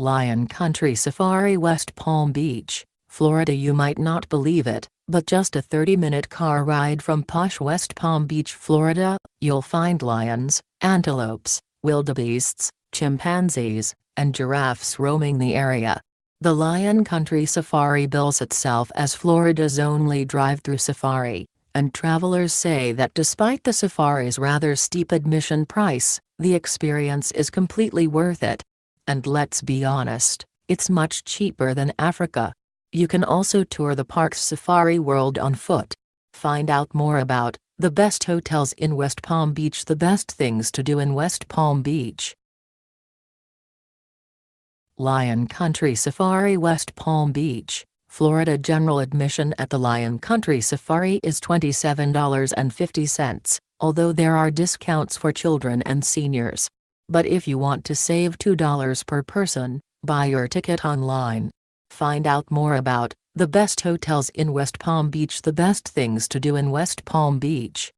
Lion Country Safari, West Palm Beach, Florida. You might not believe it, but just a 30-minute car ride from posh West Palm Beach, Florida, you'll find lions, antelopes, wildebeests, chimpanzees, and giraffes roaming the area. The Lion Country Safari bills itself as Florida's only drive-through safari, and travelers say that despite the safari's rather steep admission price, the experience is completely worth it. And let's be honest, it's much cheaper than Africa. You can also tour the park's Safari World on foot. Find out more about the best hotels in West Palm Beach, the best things to do in West Palm Beach. Lion Country Safari, West Palm Beach, Florida. General admission at the Lion Country Safari is $27.50, although there are discounts for children and seniors. But if you want to save $2 per person, buy your ticket online. Find out more about the best hotels in West Palm Beach, the best things to do in West Palm Beach.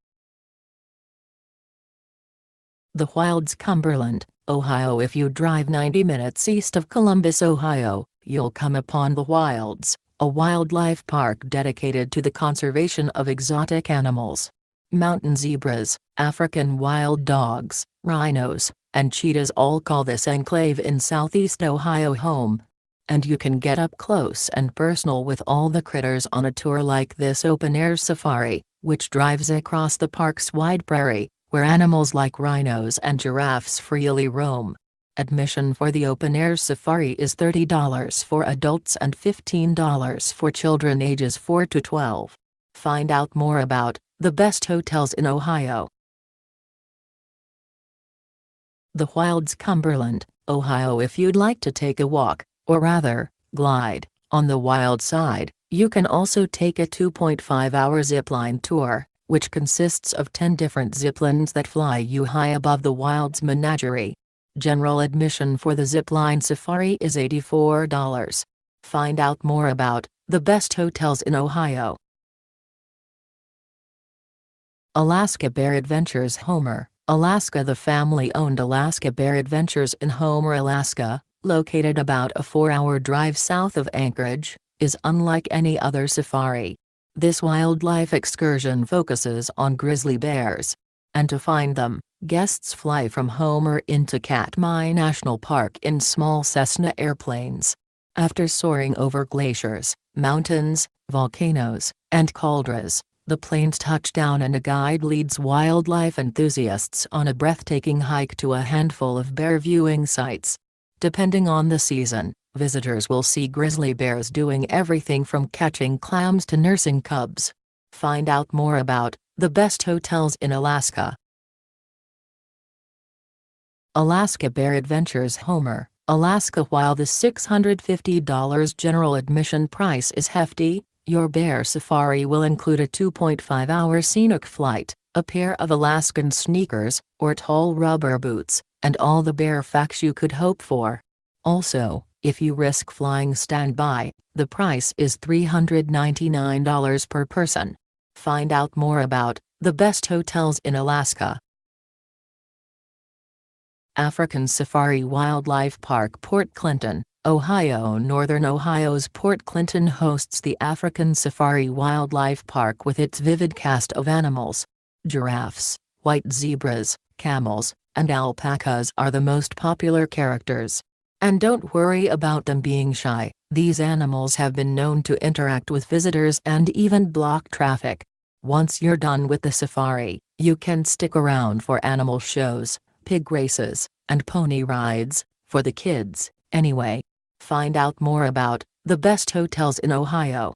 The Wilds, Cumberland, Ohio. If you drive 90 minutes east of Columbus, Ohio, you'll come upon the Wilds, a wildlife park dedicated to the conservation of exotic animals. Mountain zebras, African wild dogs, rhinos, and cheetahs all call this enclave in southeast Ohio home. And you can get up close and personal with all the critters on a tour like this open-air safari, which drives across the park's wide prairie, where animals like rhinos and giraffes freely roam. Admission for the open-air safari is $30 for adults and $15 for children ages 4 to 12. Find out more about the best hotels in Ohio. The Wilds, Cumberland, Ohio. If you'd like to take a walk, or rather, glide, on the wild side, you can also take a 2.5-hour zipline tour, which consists of 10 different ziplines that fly you high above the Wilds menagerie. General admission for the zipline safari is $84. Find out more about the best hotels in Ohio. Alaska Bear Adventures, Homer, Alaska. The family-owned Alaska Bear Adventures in Homer, Alaska, located about a 4-hour drive south of Anchorage, is unlike any other safari. This wildlife excursion focuses on grizzly bears. And to find them, guests fly from Homer into Katmai National Park in small Cessna airplanes. After soaring over glaciers, mountains, volcanoes, and calders, the planes touch down and a guide leads wildlife enthusiasts on a breathtaking hike to a handful of bear viewing sites. Depending on the season, visitors will see grizzly bears doing everything from catching clams to nursing cubs. Find out more about the best hotels in Alaska. Alaska Bear Adventures, Homer, Alaska. While the $650 general admission price is hefty, your bear safari will include a 2.5-hour scenic flight, a pair of Alaskan sneakers, or tall rubber boots, and all the bear facts you could hope for. Also, if you risk flying standby, the price is $399 per person. Find out more about the best hotels in Alaska. African Safari Wildlife Park, Port Clinton, Ohio. Northern Ohio's Port Clinton hosts the African Safari Wildlife Park with its vivid cast of animals. Giraffes, white zebras, camels, and alpacas are the most popular characters. And don't worry about them being shy, these animals have been known to interact with visitors and even block traffic. Once you're done with the safari, you can stick around for animal shows, pig races, and pony rides, for the kids, anyway. Find out more about the best hotels in Ohio.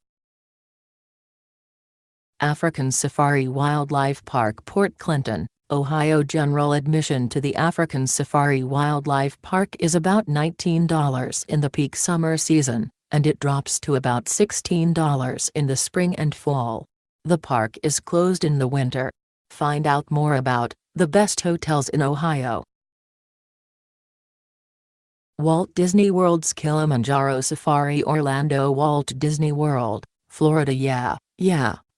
African Safari Wildlife Park, Port Clinton, Ohio. General admission to the African Safari Wildlife Park is about $19 in the peak summer season, and it drops to about $16 in the spring and fall. The park is closed in the winter. Find out more about the best hotels in Ohio. Walt Disney World's Kilimanjaro Safari, Orlando. Walt Disney World, Florida. Yeah,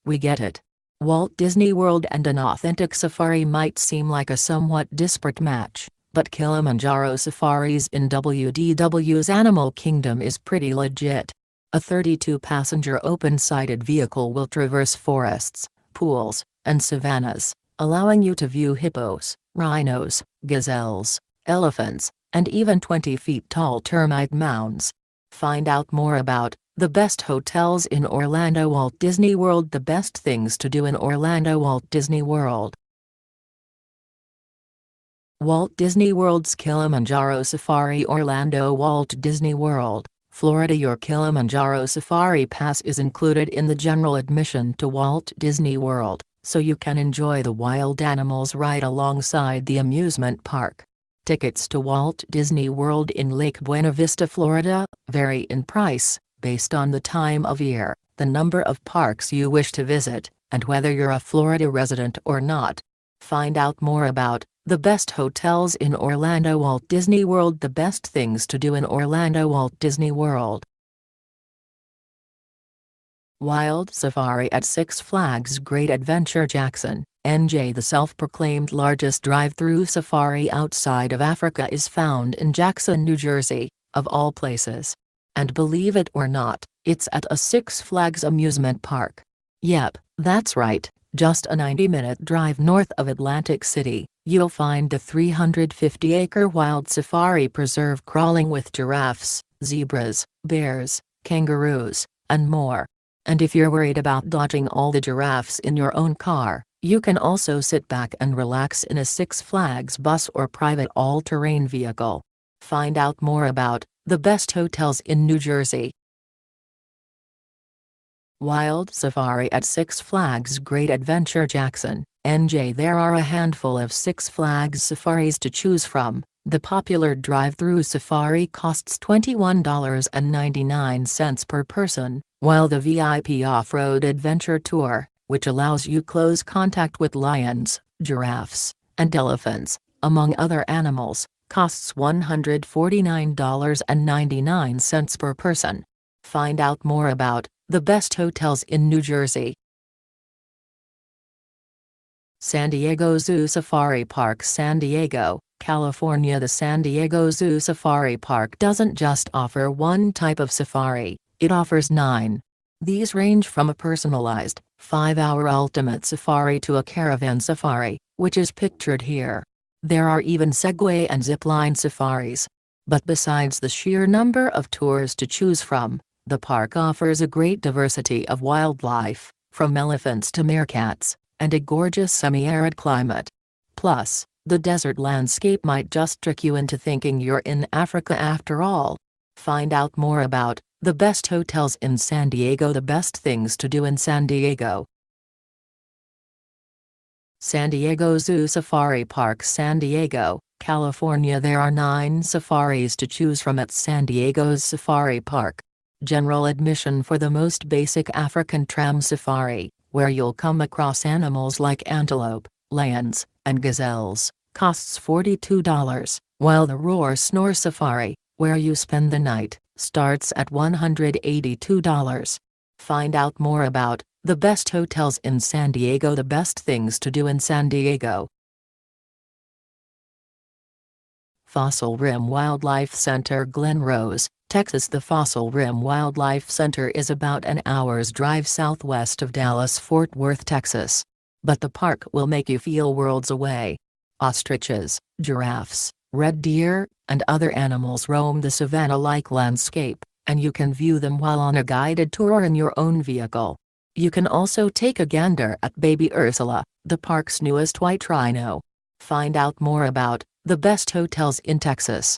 we get it. Walt Disney World and an authentic safari might seem like a somewhat disparate match, But Kilimanjaro Safaris in WDW's Animal Kingdom is pretty legit. A 32-passenger open-sided vehicle will traverse forests, pools, and savannas, allowing you to view hippos, rhinos, gazelles, elephants, and even 20 feet tall termite mounds. Find out more about the best hotels in Orlando Walt Disney World. The best things to do in Orlando Walt Disney World. Walt Disney World's Kilimanjaro Safari. Orlando Walt Disney World, Florida. Your Kilimanjaro Safari Pass is included in the general admission to Walt Disney World, so you can enjoy the wild animals right alongside the amusement park. Tickets to Walt Disney World in Lake Buena Vista, Florida, vary in price, based on the time of year, the number of parks you wish to visit, and whether you're a Florida resident or not. Find out more about the best hotels in Orlando Walt Disney World. The best things to do in Orlando Walt Disney World. Wild Safari at Six Flags Great Adventure Jackson, NJ. The self-proclaimed largest drive-through safari outside of Africa is found in Jackson, New Jersey, of all places. And believe it or not, it's at a Six Flags amusement park. Yep, that's right, just a 90-minute drive north of Atlantic City. You'll find the 350-acre Wild Safari Preserve crawling with giraffes, zebras, bears, kangaroos, and more. And if you're worried about dodging all the giraffes in your own car, you can also sit back and relax in a Six Flags bus or private all-terrain vehicle. Find out more about the best hotels in New Jersey. Wild Safari at Six Flags Great Adventure Jackson, NJ. There are a handful of Six Flags safaris to choose from. The popular drive-through safari costs $21.99 per person, while the VIP Off-Road Adventure Tour, which allows you close contact with lions, giraffes, and elephants, among other animals, costs $149.99 per person. Find out more about the best hotels in New Jersey. San Diego Zoo Safari Park. San Diego, California. The San Diego Zoo Safari Park doesn't just offer one type of safari, it offers 9. These range from a personalized, 5-hour ultimate safari to a caravan safari, which is pictured here. There are even Segway and zipline safaris. But besides the sheer number of tours to choose from, the park offers a great diversity of wildlife, from elephants to meerkats, and a gorgeous semi-arid climate. Plus, the desert landscape might just trick you into thinking you're in Africa after all. Find out more about the best hotels in San Diego. The best things to do in San Diego. San Diego Zoo Safari Park. San Diego, California. There are 9 safaris to choose from at San Diego's Safari Park. General admission for the most basic African tram safari, where you'll come across animals like antelope, lions, and gazelles, costs $42, while the Roar Snore Safari, where you spend the night, starts at $182. Find out more about the best hotels in San Diego. The best things to do in San Diego. Fossil Rim Wildlife Center. Glen Rose, Texas. The Fossil Rim Wildlife Center is about an hour's drive southwest of Dallas-Fort Worth, Texas. But the park will make you feel worlds away. Ostriches, giraffes, red deer, and other animals roam the savanna-like landscape, and you can view them while on a guided tour or in your own vehicle. You can also take a gander at Baby Ursula, the park's newest white rhino. Find out more about the best hotels in Texas.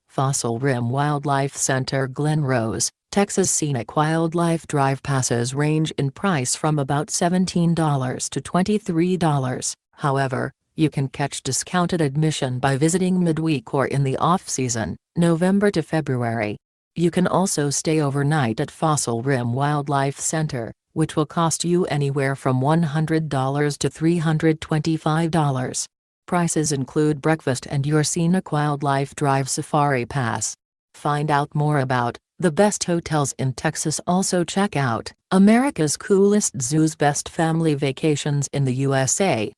Fossil Rim Wildlife Center. Glen Rose, Texas. Scenic wildlife drive passes range in price from about $17 to $23. However, you can catch discounted admission by visiting midweek or in the off-season, November to February. You can also stay overnight at Fossil Rim Wildlife Center, which will cost you anywhere from $100 to $325. Prices include breakfast and your Scenic Wildlife Drive Safari Pass. Find out more about the best hotels in Texas. Also check out America's Coolest Zoos. Best family vacations in the USA.